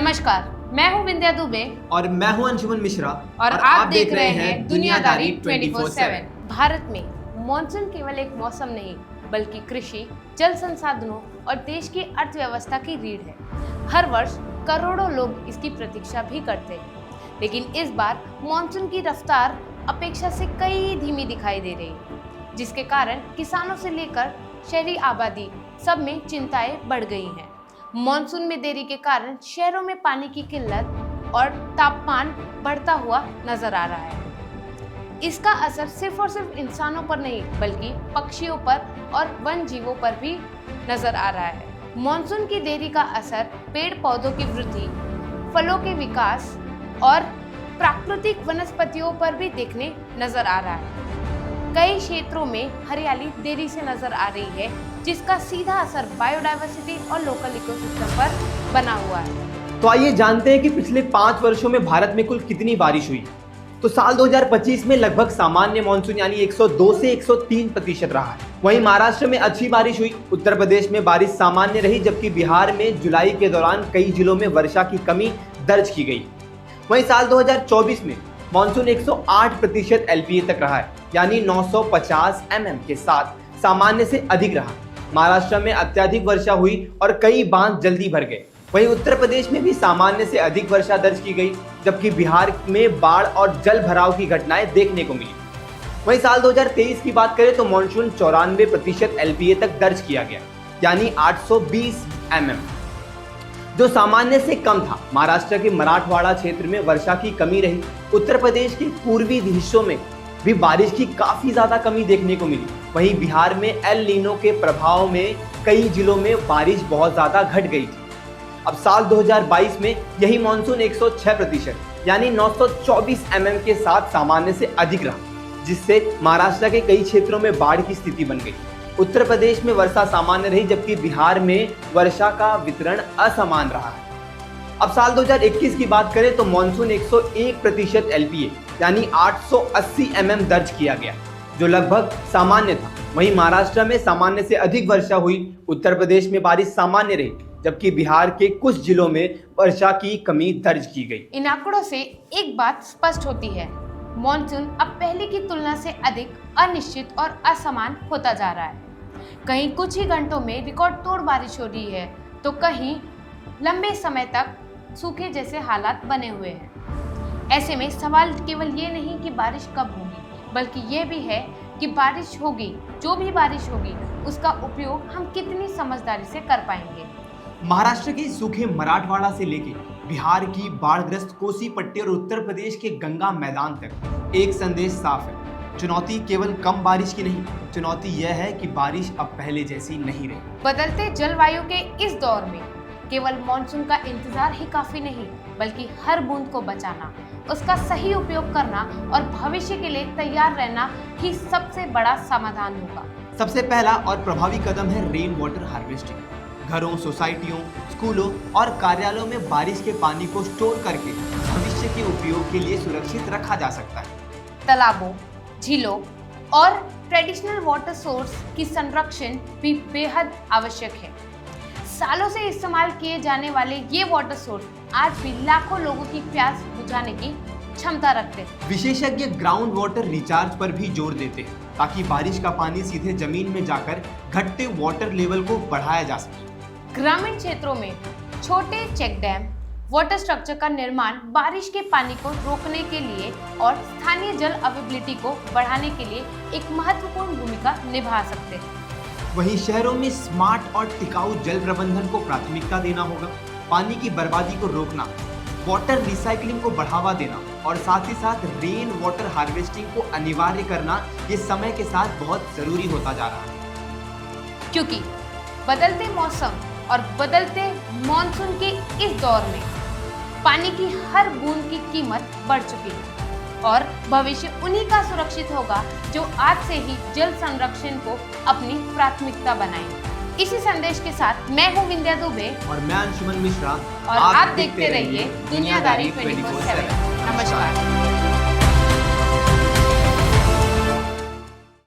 नमस्कार, मैं हूं विंध्या दुबे और मैं हूं अंशुमन मिश्रा और आप देख रहे हैं दुनियादारी 24/7। भारत में मॉनसून केवल एक मौसम नहीं बल्कि कृषि, जल संसाधनों और देश की अर्थव्यवस्था की रीढ़ है। हर वर्ष करोड़ों लोग इसकी प्रतीक्षा भी करते हैं, लेकिन इस बार मॉनसून की रफ्तार अपेक्षा से कई धीमी दिखाई दे रही है, जिसके कारण किसानों से लेकर शहरी आबादी सब में चिंताएं बढ़ गई हैं। मॉनसून में देरी के कारण शहरों में पानी की किल्लत और तापमान बढ़ता हुआ नजर आ रहा है। इसका असर सिर्फ और सिर्फ इंसानों पर नहीं बल्कि पक्षियों पर और वन जीवों पर भी नजर आ रहा है। मॉनसून की देरी का असर पेड़ पौधों की वृद्धि, फलों के विकास और प्राकृतिक वनस्पतियों पर भी देखने नजर आ रहा है। कई क्षेत्रों में हरियाली देरी से नजर आ रही है, जिसका सीधा असर बायोडायवर्सिटी और लोकल इकोसिस्टम पर बना हुआ है। तो आइए जानते हैं कि पिछले 5 वर्षों में भारत में कुल कितनी बारिश हुई। तो साल 2025 में लगभग सामान्य मानसून यानी 102 से 103% रहा है। वहीं महाराष्ट्र में अच्छी बारिश हुई, उत्तर प्रदेश में बारिश सामान्य रही, जबकि बिहार में जुलाई के दौरान कई जिलों में वर्षा की कमी दर्ज की गई। वहीं साल 2024 में मानसून 108% एलपीए तक रहा है, यानी 950 mm के साथ सामान्य से अधिक रहा। महाराष्ट्र में अत्यधिक वर्षा हुई और कई बांध जल्दी भर गए। वहीं उत्तर प्रदेश में भी सामान्य से अधिक वर्षा दर्ज की गई, जबकि बिहार में बाढ़ और जल भराव की घटनाएं देखने को मिली। वहीं साल 2023 की बात करें तो मानसून 94% एलपीए तक दर्ज किया गया, यानी 820 mm, जो सामान्य से कम था। महाराष्ट्र के मराठवाड़ा क्षेत्र में वर्षा की कमी रही। उत्तर प्रदेश के पूर्वी हिस्सों में भी बारिश की काफी ज्यादा कमी देखने को मिली। वहीं बिहार में एल नीनो के प्रभाव में कई जिलों में बारिश बहुत ज्यादा घट गई थी। अब साल 2022 में यही मानसून 106% यानी 924 mm के साथ सामान्य से अधिक रहा, जिससे महाराष्ट्र के कई क्षेत्रों में बाढ़ की स्थिति बन गई। उत्तर प्रदेश में वर्षा सामान्य रही, जबकि बिहार में वर्षा का वितरण असमान रहा है। अब साल 2021 की बात करें तो मानसून 101% एलपीए यानी 880 mm दर्ज किया गया, जो लगभग सामान्य था। वहीं महाराष्ट्र में सामान्य से अधिक वर्षा हुई, उत्तर प्रदेश में बारिश सामान्य रही, जबकि बिहार के कुछ जिलों में वर्षा की कमी दर्ज की गई। इन आंकड़ों से एक बात स्पष्ट होती है, मॉनसून अब पहले की तुलना से अधिक अनिश्चित और असमान होता जा रहा है। कहीं कुछ ही घंटों में रिकॉर्ड तोड़ बारिश हो रही है, तो कहीं लंबे समय तक सूखे जैसे हालात बने हुए हैं। ऐसे में सवाल केवल ये नहीं कि बारिश कब होगी, बल्कि ये भी है कि बारिश होगी, जो भी बारिश होगी, उसका उपयोग हम कितनी समझदारी से कर पाएंगे। महाराष्ट्र के सूखे मराठवाड़ा से लेके बिहार की बाढ़ग्रस्त कोसी पट्टी और उत्तर प्रदेश के गंगा मैदान तक एक संदेश साफ है, चुनौती केवल कम बारिश की नहीं, चुनौती यह है कि बारिश अब पहले जैसी नहीं रही। बदलते जलवायु के इस दौर में केवल मॉनसून का इंतजार ही काफी नहीं, बल्कि हर बूंद को बचाना, उसका सही उपयोग करना और भविष्य के लिए तैयार रहना ही सबसे बड़ा समाधान होगा। सबसे पहला और प्रभावी कदम है रेन वाटर हार्वेस्टिंग। घरों, सोसाइटियों, स्कूलों और कार्यालयों में बारिश के पानी को स्टोर करके भविष्य के उपयोग के लिए सुरक्षित रखा जा सकता है। तालाबों, झीलों और ट्रेडिशनल वाटर सोर्स की संरक्षण भी बेहद आवश्यक है। सालों से इस्तेमाल किए जाने वाले ये वाटर सोर्स आज भी लाखों लोगों की प्यास बुझाने की क्षमता रखते हैं। विशेषज्ञ ग्राउंड वाटर रिचार्ज पर भी जोर देते हैं, ताकि बारिश का पानी सीधे जमीन में जाकर घटते वाटर लेवल को बढ़ाया जा सके। ग्रामीण क्षेत्रों में छोटे चेक डैम, वाटर स्ट्रक्चर का निर्माण बारिश के पानी को रोकने के लिए और स्थानीय जल अवेलेबिलिटी को बढ़ाने के लिए एक महत्वपूर्ण भूमिका निभा सकते हैं। वहीं शहरों में स्मार्ट और टिकाऊ जल प्रबंधन को प्राथमिकता देना होगा। पानी की बर्बादी को रोकना, वाटर रिसाइकलिंग को बढ़ावा देना और साथ ही साथ रेन वाटर हार्वेस्टिंग को अनिवार्य करना, ये समय के साथ बहुत जरूरी होता जा रहा है। क्योंकि बदलते मौसम और बदलते मॉनसून के इस दौर में पानी की हर बूंद की कीमत बढ़ चुकी है और भविष्य उन्हीं का सुरक्षित होगा जो आज से ही जल संरक्षण को अपनी प्राथमिकता बनाएं। इसी संदेश के साथ मैं हूं विंध्या दुबे और मैं अंशुमन मिश्रा और आप देखते रहिए दुनियादारी 24/7। नमस्कार।